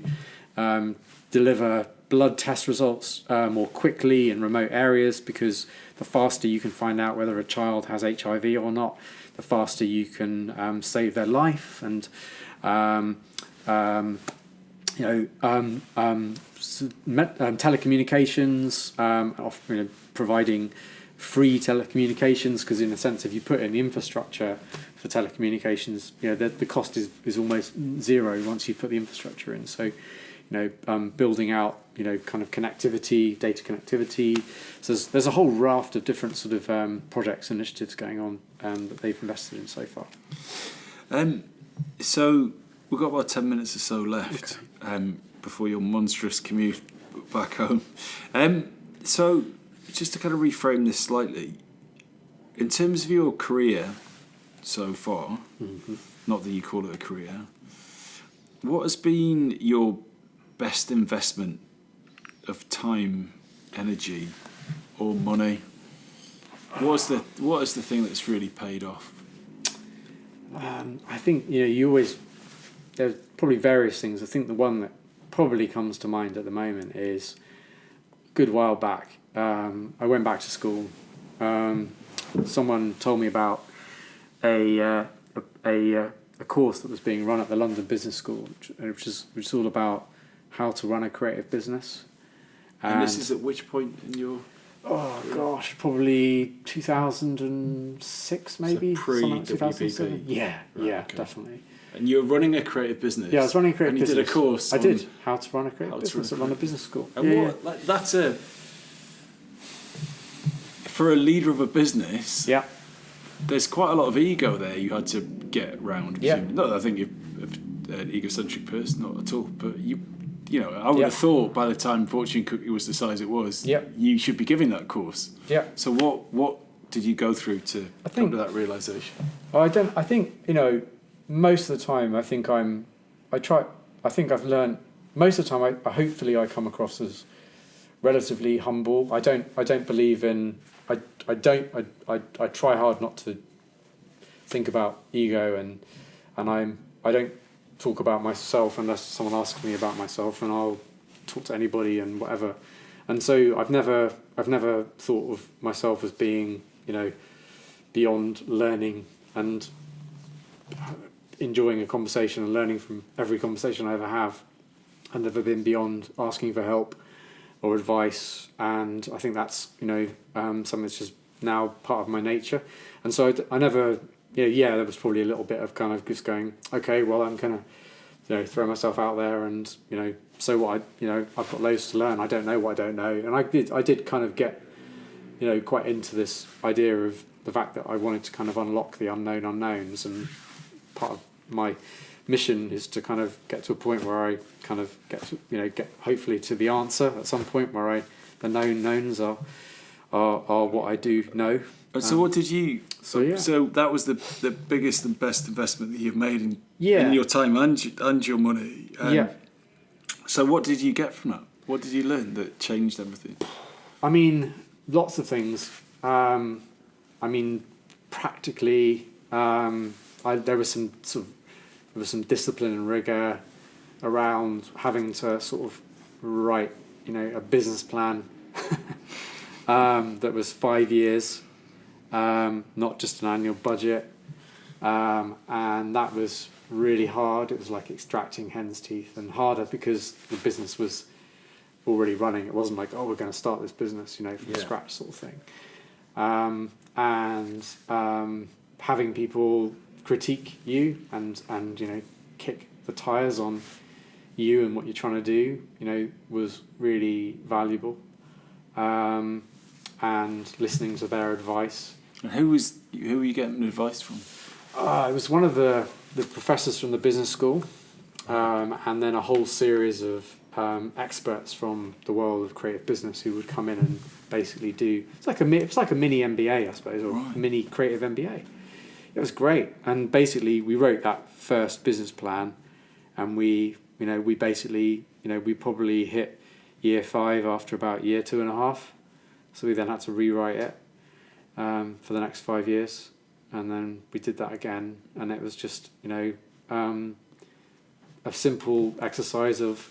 deliver blood test results more quickly in remote areas, because the faster you can find out whether a child has HIV or not, the faster you can save their life. And telecommunications, providing free telecommunications, because in a sense, if you put in the infrastructure for telecommunications, the cost is almost zero once you put the infrastructure in. So, building out, kind of connectivity, data connectivity. So there's a whole raft of different sort of projects, initiatives going on that they've invested in so far. So we've got about 10 minutes or so left before your monstrous commute back home. So just to kind of reframe this slightly, in terms of your career so far, not that you call it a career, what has been your best investment of time, energy, or money? What is the thing that's really paid off? I think there's probably various things. I think the one that probably comes to mind at the moment is a good while back. I went back to school. Someone told me about a course that was being run at the London Business School, which is all about how to run a creative business. And this is at which point in your... Oh gosh, probably 2006 maybe. So pre-WPP. Yeah, okay. Definitely. And you're running a creative business. Yeah, I was running a creative business. And you did a course. I did how to run a creative business at London Business School. And that's a for a leader of a business, Yeah. there's quite a lot of ego there you had to get around. Yeah. Not that I think you're an egocentric person, not at all, but I would have thought by the time Fortune Cookie was the size it was, you should be giving that course. Yeah. So what did you go through to come to that realization? I think most of the time I've learned most of the time I come across as relatively humble. I don't believe in I try hard not to think about ego and I don't talk about myself unless someone asks me about myself, and I'll talk to anybody and whatever. And so I've never thought of myself as being beyond learning and enjoying a conversation and learning from every conversation I ever have. I've never been beyond asking for help or advice, and I think that's something that's just now part of my nature. And so I never there was probably a little bit of kind of just going, okay, well, I'm gonna throw myself out there, and so what, I've got loads to learn. I don't know what I don't know, and I did kind of get quite into this idea of the fact that I wanted to kind of unlock the unknown unknowns, and part of my mission is to kind of get to a point where I kind of get hopefully to the answer at some point where the known knowns are what I do know. So what did you? So that was the biggest and best investment that you've made in your time and your money. So what did you get from that? What did you learn that changed everything? I mean, lots of things. Practically, there was some discipline and rigor around having to sort of write, a business plan that was 5 years, not just an annual budget, and that was really hard. It was like extracting hen's teeth, and harder because the business was already running. It wasn't like, we're going to start this business, from scratch sort of thing. And having people critique you and kick the tires on you and what you're trying to do, was really valuable. And listening to their advice. And who were you getting advice from? It was one of the professors from the business school, and then a whole series of experts from the world of creative business who would come in and basically do. It's like a mini MBA, I suppose, or mini creative MBA. It was great, and basically we wrote that first business plan, and we basically we probably hit year 5 after about year 2.5, so we then had to rewrite it for the next 5 years, and then we did that again, and it was just a simple exercise of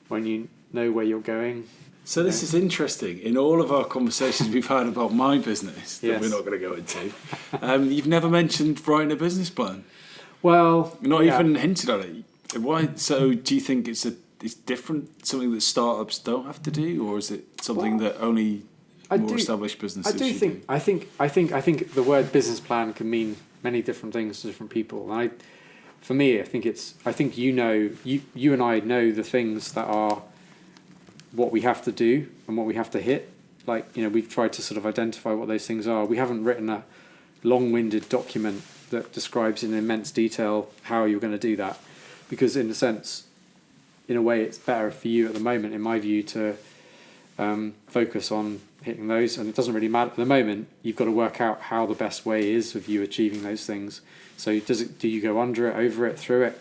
when you know where you're going. So this is interesting. In all of our conversations we've had about my business that we're not going to go into, you've never mentioned writing a business plan. Well, not even hinted at it. Why? So do you think it's different, something that startups don't have to do, or is it something that only more established businesses should do? I think the word business plan can mean many different things to different people. And for me, I think you and I know the things that are what we have to do and what we have to hit. Like, we've tried to sort of identify what those things are. We haven't written a long-winded document that describes in immense detail how you're going to do that, because in a way it's better for you at the moment, in my view, to focus on hitting those, and it doesn't really matter at the moment. You've got to work out how the best way is of you achieving those things. So do you go under it, over it, through it?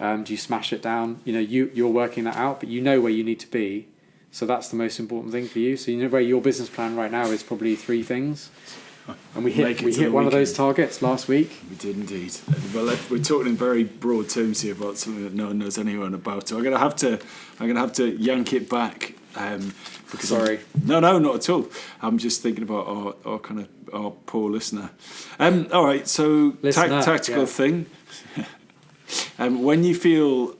Do you smash it down? You're working that out, but you know where you need to be. So that's the most important thing for you. So where your business plan right now is probably 3 things. And we hit one of those targets last week. We did indeed. Well, we're talking in very broad terms here about something that no one knows anyone about. So I'm gonna have to yank it back. Because sorry. No, not at all. I'm just thinking about our poor listener. All right. So tactical thing. When you feel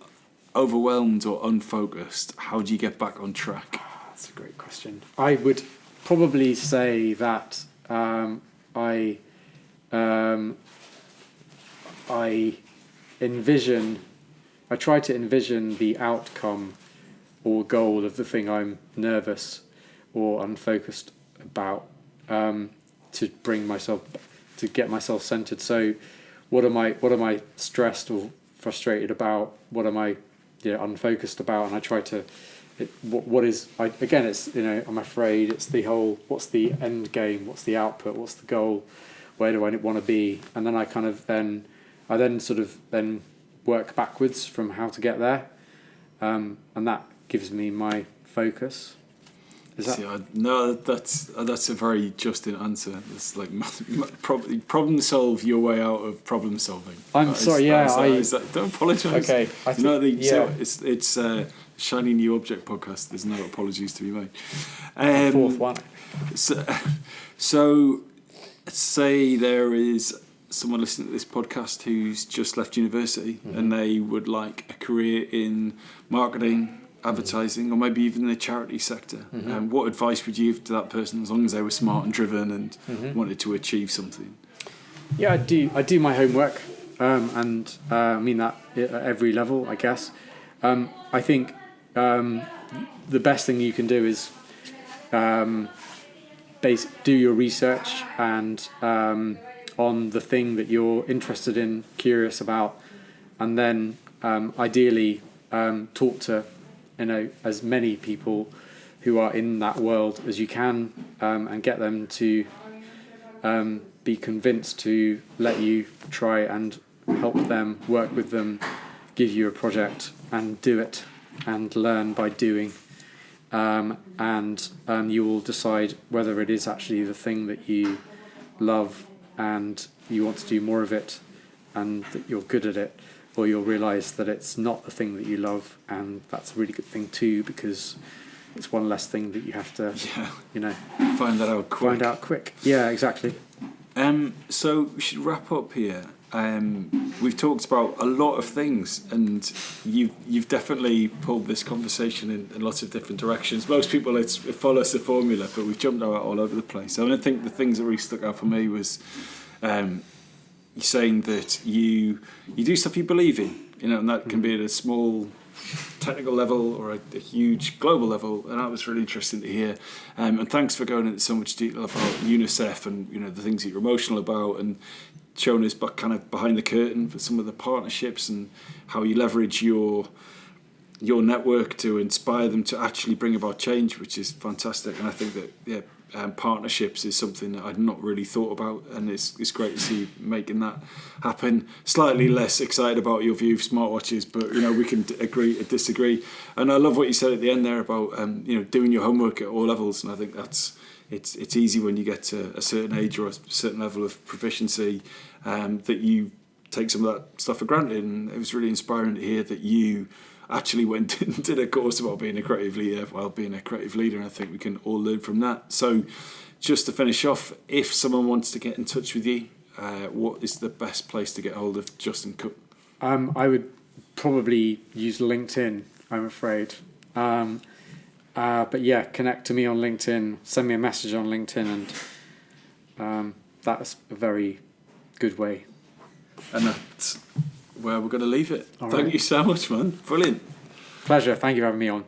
overwhelmed or unfocused, how do you get back on track? That's a great question. I would probably say that I try to envision the outcome or goal of the thing I'm nervous or unfocused about, to get myself centered. So what am I stressed or frustrated about? What am I unfocused about? And I try to I'm afraid it's the whole, what's the end game, what's the output, what's the goal, where do I want to be? And then I then work backwards from how to get there, and that gives me my focus. That's a very Justin answer. It's like problem solve your way out of problem solving. I'm sorry. Don't apologise. Okay. It's Shiny New Object podcast. There's no apologies to be made. Fourth one. So, let's say there is someone listening to this podcast who's just left university, mm-hmm. and they would like a career in marketing, advertising, or maybe even the charity sector. Mm-hmm. What advice would you give to that person, as long as they were smart and driven and mm-hmm. wanted to achieve something? Yeah, I do my homework, and I mean that at every level, I guess. I think the best thing you can do is do your research and on the thing that you're interested in, curious about, and then ideally talk to as many people who are in that world as you can, and get them to be convinced to let you try and help them, work with them, give you a project and do it and learn by doing, and you will decide whether it is actually the thing that you love and you want to do more of it and that you're good at it, or you'll realise that it's not the thing that you love, and that's a really good thing too, because it's one less thing that you have to find out quick. Yeah, exactly. So we should wrap up here. We've talked about a lot of things, and you've definitely pulled this conversation in lots of different directions. Most people it follows the formula, but we've jumped out all over the place. I think the things that really stuck out for me was you saying that you do stuff you believe in, and that can be at a small technical level or a huge global level, and that was really interesting to hear. And thanks for going into so much detail about UNICEF and the things that you're emotional about, and showing us kind of behind the curtain for some of the partnerships and how you leverage your network to inspire them to actually bring about change, which is fantastic. And I think that partnerships is something that I'd not really thought about, and it's great to see you making that happen. Slightly less excited about your view of smartwatches, but we can agree or disagree. And I love what you said at the end there about doing your homework at all levels, and I think that's it's easy when you get to a certain age or a certain level of proficiency that you take some of that stuff for granted. And it was really inspiring to hear that you actually went and did a course about being a creative leader while being a creative leader, and I think we can all learn from that. So just to finish off, if someone wants to get in touch with you, what is the best place to get hold of Justin Cooke? I would probably use LinkedIn, I'm afraid. But yeah, connect to me on LinkedIn, send me a message on LinkedIn, and that's a very good way. And that's where we're going to leave it. All Thank right. you so much, man. Brilliant. Pleasure. Thank you for having me on.